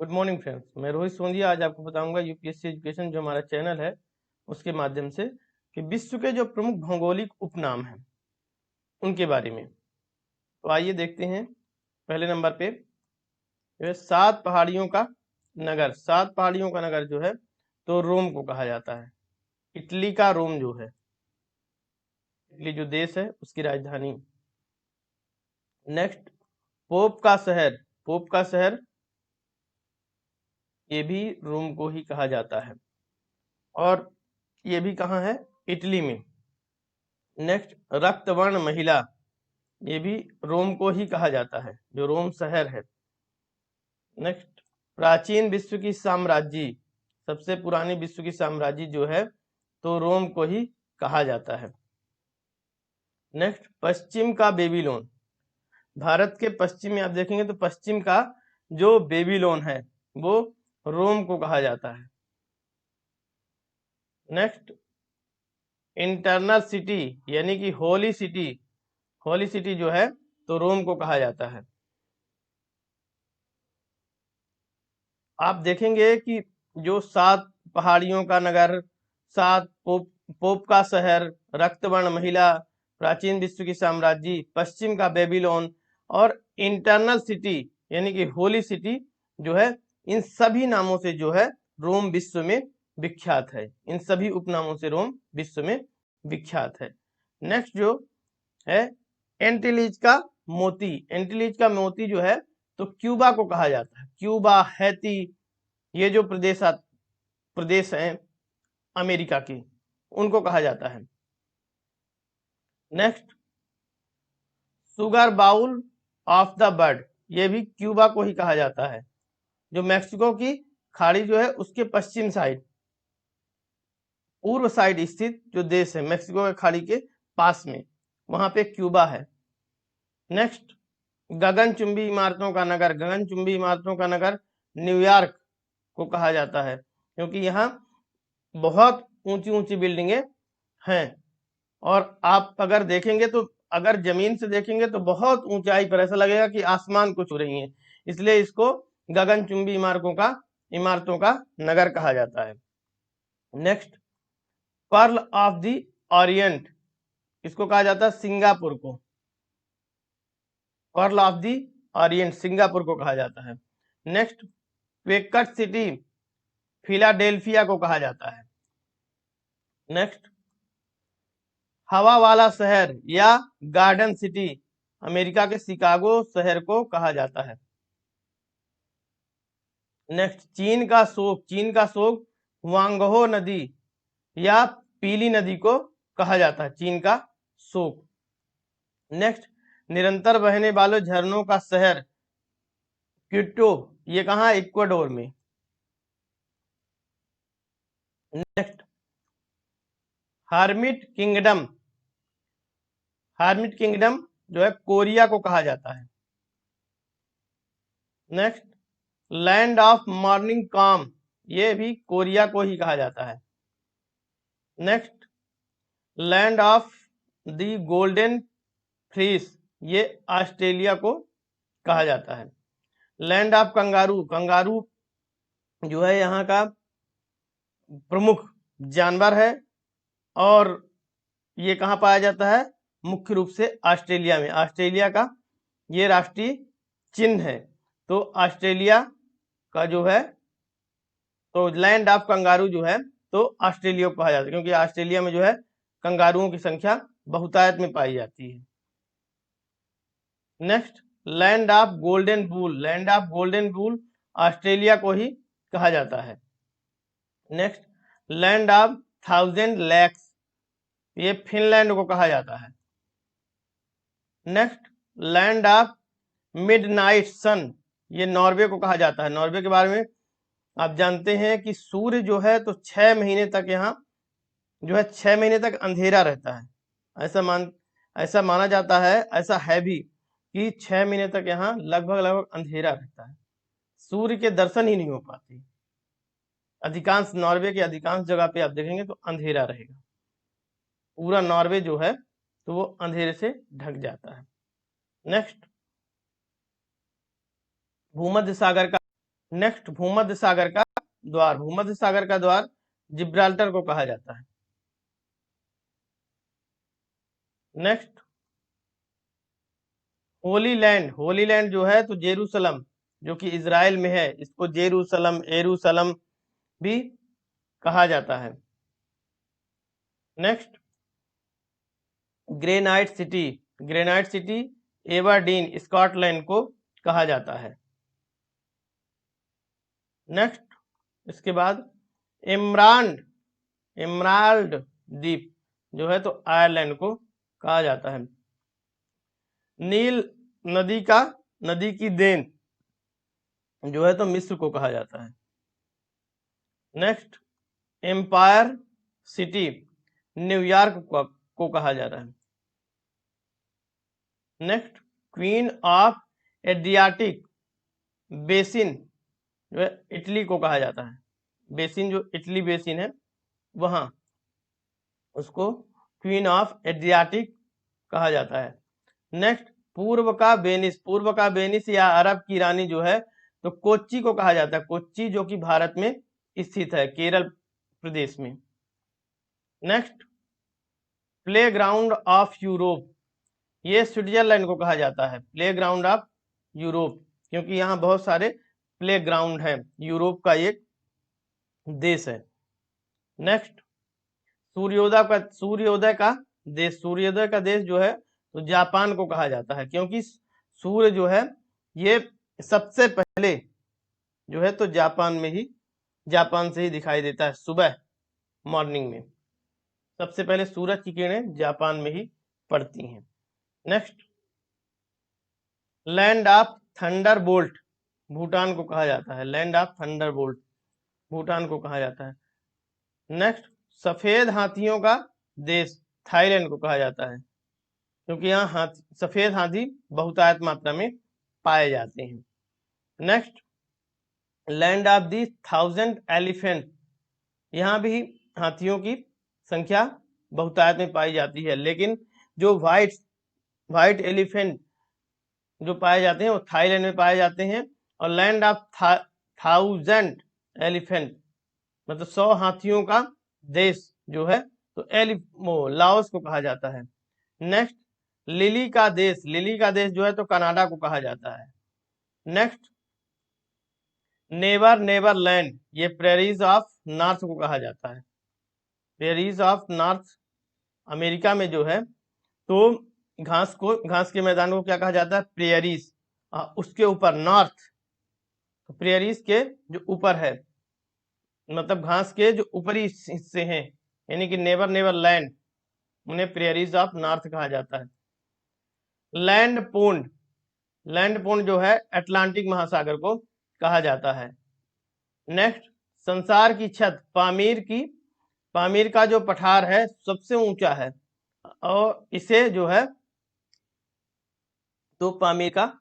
Good morning friends, मैं रोहित सोंधिया आज आपको बताऊंगा यूपीएससी एजुकेशन जो हमारा चैनल है उसके माध्यम से कि विश्व के जो प्रमुख भौगोलिक उपनाम हैं उनके बारे में। तो आइए देखते हैं। पहले नंबर पे जो है सात पहाड़ियों का नगर। सात पहाड़ियों का नगर जो है तो रोम को कहा जाता है। इटली का रोम जो है, इटली जो देश है उसकी राजधानी। नेक्स्ट, पोप का शहर। पोप का शहर ये भी रोम को ही कहा जाता है और ये भी कहाँ है? इटली में। नेक्स्ट, रक्तवर्ण महिला, ये भी रोम को ही कहा जाता है, जो रोम शहर है। नेक्स्ट, प्राचीन विश्व की साम्राज्य। सबसे पुरानी विश्व की साम्राज्य जो है तो रोम को ही कहा जाता है। नेक्स्ट, पश्चिम का बेबीलोन। भारत के पश्चिम में आप देखेंगे तो पश्चिम का जो बेबीलोन है वो रोम को कहा जाता है। नेक्स्ट, इंटरनल सिटी यानी कि होली सिटी। होली सिटी जो है तो रोम को कहा जाता है। आप देखेंगे कि जो सात पहाड़ियों का नगर, सात पोप का शहर, रक्तवर्ण महिला, प्राचीन विश्व की साम्राज्य, पश्चिम का बेबीलोन और इंटरनल सिटी यानी कि होली सिटी जो है, इन सभी नामों से जो है रोम विश्व में विख्यात है। इन सभी उपनामों से रोम विश्व में विख्यात है। नेक्स्ट जो है एंटीलीज का मोती। एंटीलीज का मोती जो है तो क्यूबा को कहा जाता है। क्यूबा, हैती, ये जो प्रदेश हैं अमेरिका के, उनको कहा जाता है। Next, sugar bowl of the world, ये भी क्यूबा को ही कहा जाता है, जो मैक्सिको की खाड़ी जो है उसके पश्चिम साइड, पूर्व साइड स्थित जो देश है मैक्सिको के खाड़ी के पास में, वहां पे क्यूबा है। नेक्स्ट, गगनचुंबी इमारतों का नगर। गगनचुंबी इमारतों का नगर न्यूयॉर्क को कहा जाता है, क्योंकि यहाँ बहुत ऊंची ऊंची बिल्डिंगे हैं और आप अगर देखेंगे तो, अगर जमीन से देखेंगे तो बहुत ऊंचाई पर ऐसा लगेगा कि आसमान को छू रही है, इसलिए इसको गगनचुंबी इमारतों का नगर कहा जाता है। Next, pearl of the Orient, इसको कहा जाता है सिंगापुर को। Pearl of the Orient Singapore को कहा जाता है। नेक्स्ट, क्वेकर सिटी फिलाडेल्फिया को कहा जाता है। नेक्स्ट, हवा वाला शहर या गार्डन सिटी अमेरिका के शिकागो शहर को कहा जाता है। नेक्स्ट, चीन का शोक। चीन का शोक वांगहो नदी या पीली नदी को कहा जाता है, चीन का शोक। नेक्स्ट, निरंतर बहने वाले झरनों का शहर क्विटो, ये कहाँ? इक्वाडोर में। Next, hermit kingdom. Hermit kingdom जो है कोरिया को कहा जाता है। नेक्स्ट, लैंड ऑफ मॉर्निंग काम, ये भी कोरिया को ही कहा जाता है। Next, land of the golden fleece, ये ऑस्ट्रेलिया को कहा जाता है। लैंड ऑफ कंगारू, कंगारू जो है यहाँ का प्रमुख जानवर है और ये कहाँ पाया जाता है? मुख्य रूप से ऑस्ट्रेलिया में। ऑस्ट्रेलिया का ये राष्ट्रीय चिन्ह है, तो ऑस्ट्रेलिया का जो है तो लैंड ऑफ कंगारू जो है तो ऑस्ट्रेलिया को कहा जाता है, क्योंकि ऑस्ट्रेलिया में जो है कंगारुओं की संख्या बहुतायत में पाई जाती है। Next, land of golden bull. Land of golden bull Australia को ही कहा जाता है। Next, land of thousand lakes, ये फिनलैंड को कहा जाता है। Next, land of midnight sun, ये नॉर्वे को कहा जाता है। नॉर्वे के बारे में आप जानते हैं कि सूर्य जो है तो 6 महीने तक यहाँ जो है 6 महीने तक अंधेरा रहता है। ऐसा माना जाता है, ऐसा है भी कि 6 महीने तक यहाँ लगभग अंधेरा रहता है, सूर्य के दर्शन ही नहीं हो पाते। अधिकांश नॉर्वे के अधिकांश जगह पे आप देखेंगे तो अंधेरा रहेगा, पूरा नॉर्वे जो है तो वो अंधेरे से ढक जाता है। नेक्स्ट, भूमध्य सागर का नेक्स्ट भूमध्य सागर का द्वार, भूमध्य सागर का द्वार जिब्राल्टर को कहा जाता है। Next Holi land, Holi land जो है तो जेरूसलम जो कि इजराइल में है, इसको जेरूसलम एरूसलम भी कहा जाता है। Next granite city, granite city Aberdeen Scotland को कहा जाता है। नेक्स्ट इसके बाद एमराल्ड, एमराल्ड द्वीप जो है तो आयरलैंड को कहा जाता है। नील नदी की देन जो है तो मिस्र को कहा जाता है। नेक्स्ट एम्पायर सिटी न्यूयॉर्क को कहा जाता है। Next queen of Adriatic basin जो है इटली को कहा जाता है। बेसिन जो इटली बेसिन है वहां उसको क्वीन ऑफ एड्रियाटिक कहा जाता है। नेक्स्ट पूर्व का वेनिस, पूर्व का वेनिस या अरब की रानी जो है तो कोच्चि को कहा जाता है। कोच्चि जो कि भारत में स्थित है, केरल प्रदेश में। नेक्स्ट प्लेग्राउंड ऑफ यूरोप, ये स्विट्जरलैंड को कहा जाता है प्लेग्राउंड ऑफ यूरोप, क्योंकि यहाँ बहुत सारे प्लेग्राउंड है, यूरोप का एक देश है। नेक्स्ट सूर्योदय का देश, सूर्योदय का देश जो है तो जापान को कहा जाता है, क्योंकि सूर्य जो है ये सबसे पहले जो है तो जापान से ही दिखाई देता है। सुबह मॉर्निंग में सबसे पहले सूरज की किरणें जापान में ही पड़ती हैं। Next land of Thunderbolt Bhutan को कहा जाता है, लैंड ऑफ थंडरबोल्ट भूटान को कहा जाता है। नेक्स्ट सफेद हाथियों का देश थाईलैंड को कहा जाता है, क्योंकि यहाँ सफेद हाथी बहुतायत मात्रा में पाए जाते हैं। Next land of the 1000 elephant, यहाँ भी हाथियों की संख्या बहुतायत में पाई जाती है, लेकिन जो व्हाइट एलिफेंट जो पाए जाते हैं वो थाईलैंड में पाए जाते हैं। और लैंड ऑफ 1000 एलिफेंट मतलब 100 हाथियों का देश जो है तो लाओस को कहा जाता है। नेक्स्ट लिली का देश जो है तो कनाडा को कहा जाता है। नेक्स्ट नेवर लैंड, ये प्रेरीज ऑफ नॉर्थ को कहा जाता है। प्रेरीज ऑफ नॉर्थ अमेरिका में जो है तो घास के मैदान को क्या कहा जाता है, प्रेयरीज। उसके ऊपर नॉर्थ, तो प्रेयरीज के जो ऊपर है मतलब घास के जो ऊपरी हिस्से हैं, यानी कि नेवर लैंड, उन्हें प्रेयरीज ऑफ नॉर्थ कहा जाता है। लैंड पोन्ड जो है अटलांटिक महासागर को कहा जाता है। नेक्स्ट संसार की छत पामीर का जो पठार है सबसे ऊंचा है, और इसे जो है तो पामीर का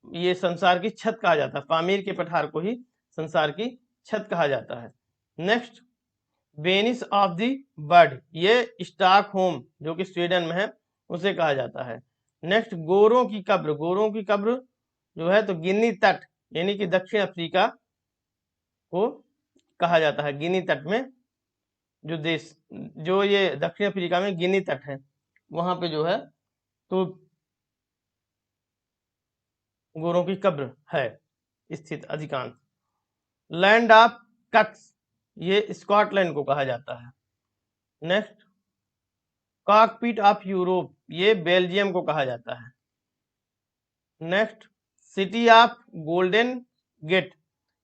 ये संसार की छत कहा जाता है, पामीर के पठार को ही संसार की छत कहा जाता है। Next Venice of the bird, ये स्टॉकहोम जो कि स्वीडन में है उसे कहा जाता है। नेक्स्ट गोरों की कब्र जो है तो गिनी तट यानी कि दक्षिण अफ्रीका को कहा जाता है। गिनी तट में जो ये दक्षिण अफ्रीका में गिनी तट है वहां पे जो है तो गोरों की कब्र है स्थित अधिकांश। लैंड ऑफ कक्स, ये स्कॉटलैंड को कहा जाता है। नेक्स्ट कॉकपिट ऑफ यूरोप, ये बेल्जियम को कहा जाता है। Next city of golden gate,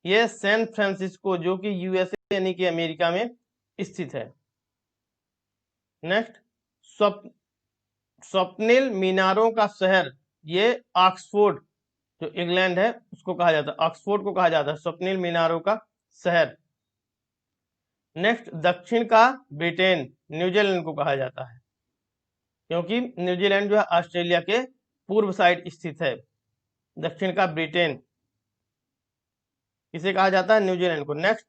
ये सैन फ्रांसिस्को जो कि यूएसए यानी कि अमेरिका में स्थित है। नेक्स्ट स्वप्निल मीनारों का शहर, ये ऑक्सफोर्ड जो इंग्लैंड है उसको कहा जाता है, ऑक्सफोर्ड को कहा जाता है स्वप्निल मीनारों का शहर। नेक्स्ट दक्षिण का ब्रिटेन न्यूजीलैंड को कहा जाता है, क्योंकि न्यूजीलैंड जो है ऑस्ट्रेलिया के पूर्व साइड स्थित है। दक्षिण का ब्रिटेन इसे कहा जाता है न्यूजीलैंड को। नेक्स्ट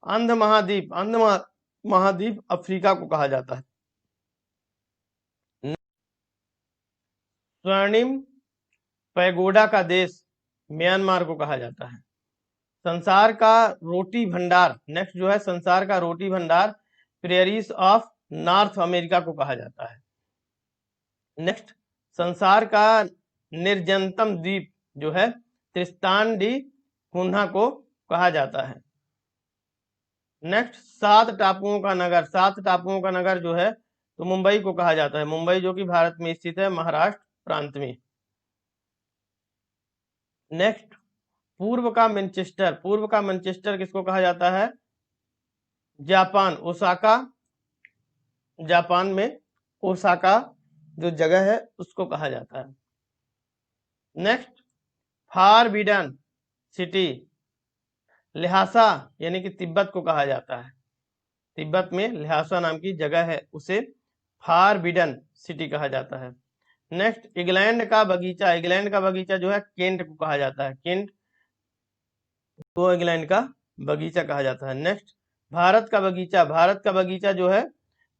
अंध महाद्वीप अफ्रीका को कहा जाता है। स्वर्णिम पैगोडा का देश म्यांमार को कहा जाता है। संसार का रोटी भंडार, नेक्स्ट जो है संसार का रोटी भंडार प्रेयरीज ऑफ नॉर्थ अमेरिका को कहा जाता है। नेक्स्ट संसार का निर्जनतम द्वीप जो है त्रिस्तान डी कुन्हा को कहा जाता है। नेक्स्ट 7 टापुओं का नगर, 7 टापुओं का नगर जो है तो मुंबई को कहा जाता है, मुंबई जो कि भारत में स्थित है, महाराष्ट्र प्रांत में। नेक्स्ट पूर्व का मैनचेस्टर, पूर्व का मैनचेस्टर किसको कहा जाता है? जापान, ओसाका, जापान में ओसाका जो जगह है उसको कहा जाता है। नेक्स्ट फारबिडन सिटी, ल्हासा यानी कि तिब्बत को कहा जाता है, तिब्बत में ल्हासा नाम की जगह है, उसे फारबिडन सिटी कहा जाता है। नेक्स्ट इंग्लैंड का बगीचा, इंग्लैंड का बगीचा जो है केंट को कहा जाता है, केंट को इंग्लैंड का बगीचा कहा जाता है। नेक्स्ट भारत का बगीचा, भारत का बगीचा जो है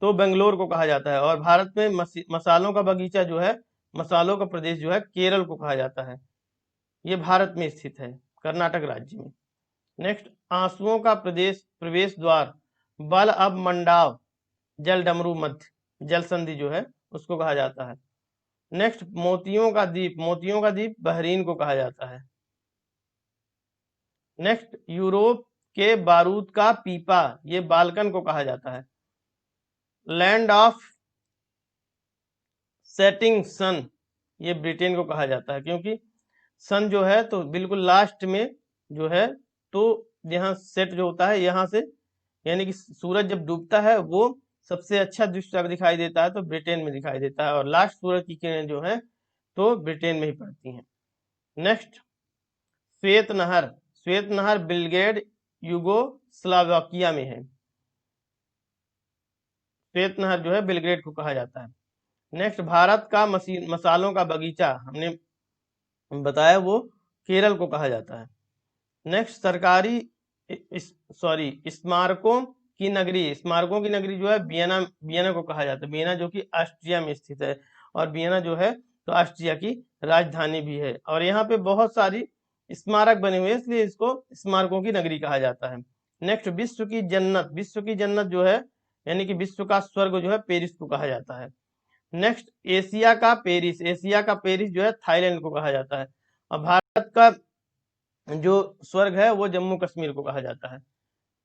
तो बेंगलोर को कहा जाता है, और भारत में मसालों का बगीचा जो है, मसालों का प्रदेश जो है केरल को कहा जाता है, ये भारत में स्थित है, कर्नाटक राज्य में। नेक्स्ट आंसुओं का प्रदेश प्रवेश द्वार बल अब मंडाव जलडमरू मध्य, जल संधि जो है उसको कहा जाता है। नेक्स्ट मोतियों का द्वीप, मोतियों का द्वीप बहरीन को कहा जाता है। नेक्स्ट यूरोप के बारूद का पीपा, ये बाल्कन को कहा जाता है। लैंड ऑफ सेटिंग सन, ये ब्रिटेन को कहा जाता है, क्योंकि सन जो है तो बिल्कुल लास्ट में जो है तो यहाँ सेट जो होता है यहाँ से, यानी कि सूरज जब डूबता है वो सबसे अच्छा दृश्य दिखाई देता है तो ब्रिटेन में दिखाई देता है, और लास्ट सूरज की किरणें जो है तो ब्रिटेन में ही पड़ती हैं। नेक्स्ट श्वेत नहर, श्वेत नहर बेलग्रेड यूगोस्लाविया में है, श्वेत नहर जो है बेलग्रेड को कहा जाता है। नेक्स्ट भारत का मसालों का बगीचा हमने बताया वो केरल को कहा जाता है। नेक्स्ट सरकारी स्मारकों की नगरी, स्मारकों की नगरी जो है वियना, वियना को कहा जाता है, वियना जो कि ऑस्ट्रिया में स्थित है, और वियना जो है तो ऑस्ट्रिया की राजधानी भी है, और यहाँ पे बहुत सारी स्मारक बने हुए हैं इसलिए इसको स्मारकों की नगरी कहा जाता है। नेक्स्ट विश्व की जन्नत, विश्व की जन्नत जो है यानी कि विश्व का स्वर्ग जो है पेरिस को कहा जाता है। नेक्स्ट एशिया का पेरिस, एशिया का पेरिस जो है थाईलैंड को कहा जाता है, और भारत का जो स्वर्ग है वो जम्मू कश्मीर को कहा जाता है।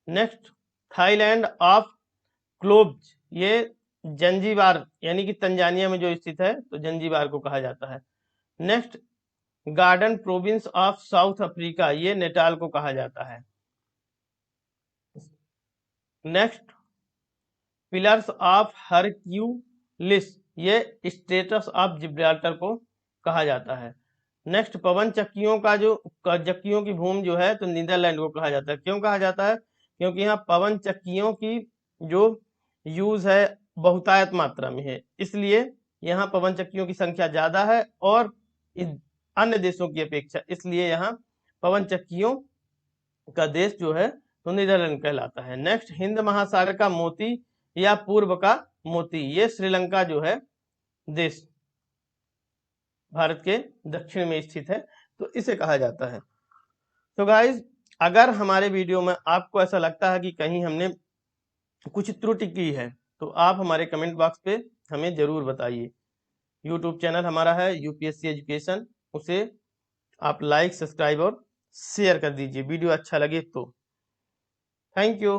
नेक्स्ट थाईलैंड ऑफ क्लोब्स, ये जंजीबार यानी कि तंजानिया में जो स्थित है तो जंजीबार को कहा जाता है। Next garden province of south Africa, ये नेटाल को कहा जाता है। नेक्स्ट पिलर्स ऑफ हरक्यूलिस, ये स्टेटस ऑफ जिब्राल्टर को कहा जाता है। नेक्स्ट पवन चक्कियों का जो चक्कियों की भूमि जो है तो नीदरलैंड को कहा जाता है, क्यों कहा जाता है? क्योंकि यहाँ पवन चक्कियों की जो यूज है बहुतायत मात्रा में है, इसलिए यहाँ पवन चक्कियों की संख्या ज्यादा है, और अन्य देशों की अपेक्षा, इसलिए यहाँ पवन चक्कियों का देश जो है तो नीदरलैंड कहलाता है। नेक्स्ट हिंद महासागर का मोती या पूर्व का मोती, ये श्रीलंका जो है देश भारत के दक्षिण में स्थित है तो इसे कहा जाता है। तो गाइज अगर हमारे वीडियो में आपको ऐसा लगता है कि कहीं हमने कुछ त्रुटि की है तो आप हमारे कमेंट बॉक्स पे हमें जरूर बताइए। यूट्यूब चैनल हमारा है यूपीएससी एजुकेशन, उसे आप लाइक, सब्सक्राइब और शेयर कर दीजिए वीडियो अच्छा लगे तो। Thank you.